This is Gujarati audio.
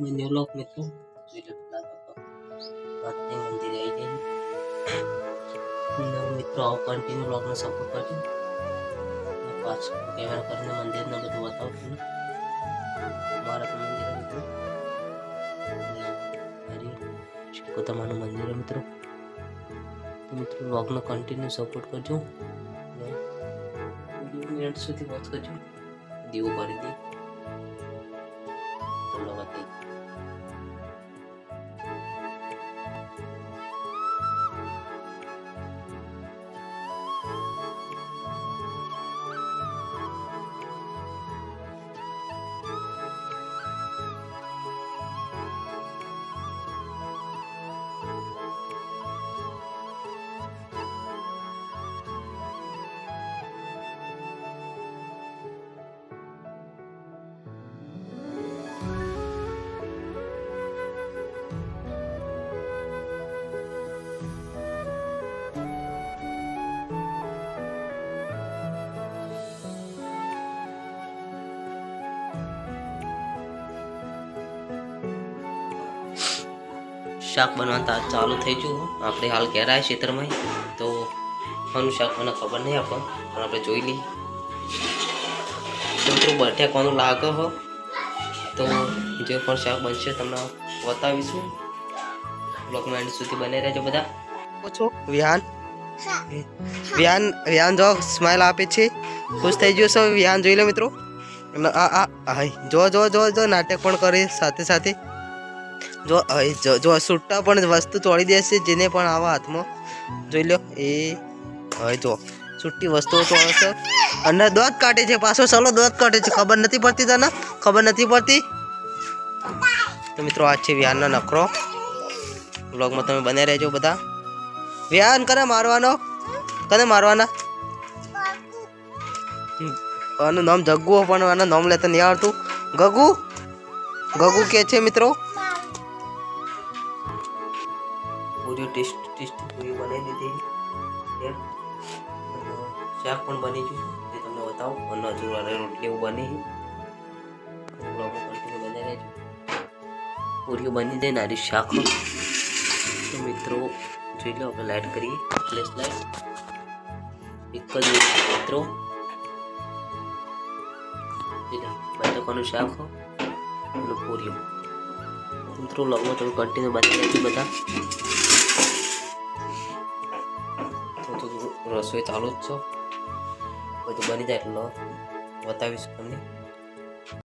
मैंने लोग मित्रों मंदिर आई जाए मित्रों आओ कंटिन्यू लोग ने सपोर्ट करજો पास कैमरा करने मंदिर ने બધું બતાવો તમને મારા મંદિર મિત્રો હરી શિકોતમાનું મંદિર મિત્રો તો મિત્રો લોગ ને કન્ટિન્યુ સપોર્ટ કરજો વિડિયો એન્ડ સુધી વોચ કરજો દીવો કરી દે તમને બતાવી શાક બનાવતા ચાલુ થઈ ગયું આપણે હાલ ઘેર આવ્યા ખેતરમાં તો કોનું શાક મને ખબર નહીં આપણને પણ આપણે જોઈ લઈએ મિત્રો બઠિયા કોનું લાગે હો તો જે પણ શાક બનશે તમને બતાવીશું બ્લોગમાં એન્ડ સુધી બને રહેજો બધા પૂછો વિહાન વિહાન જો સ્માઈલ આપે છે ખુશ થઈ ગયો છો વિહાન જોઈ લો મિત્રો જો નાટક પણ કરે સાથે સાથે જો છૂટા પણ વસ્તુ તોડી દેશે જેને પણ આવા હાથમાં જોઈ લો એ હવે જો છૂટી વસ્તુઓ તોડે છે અને દોત કાઢે છે પાછો ચાલો દોત કાઢે છે ખબર નથી પડતી તને ખબર નથી પડતી તો મિત્રો આ છે વિહાનનો નખરો વ્લોગમાં તમે બને રહેજો બધા વિહાન કને મારવાના આનું નામ જગ્ગુ પણ આનું નામ લેતા નહીં આવડતું ગગુ કે છે મિત્રો पूरी टेस्ट पूरी बनाई दी थी शाक पण बनी जो ये तुमने बताओ और नजर वाले रोटली बनी ब्लॉग में कंटिन्यू बने रहे पूरी बनी दे नारी शाक तो मित्रों જોઈ લો આપણે લાઈટ કરીએ ફ્લેશ લાઈટ એક જ મિત્રો બટાકાનું શાક અને પૂરીઓ મિત્રો લોગમાં તમે કન્ટિન્યુ બની રહેજો બધા રસોઈ ચાલુ જ છો બધું બની જાય એટલે બતાવીશ તમને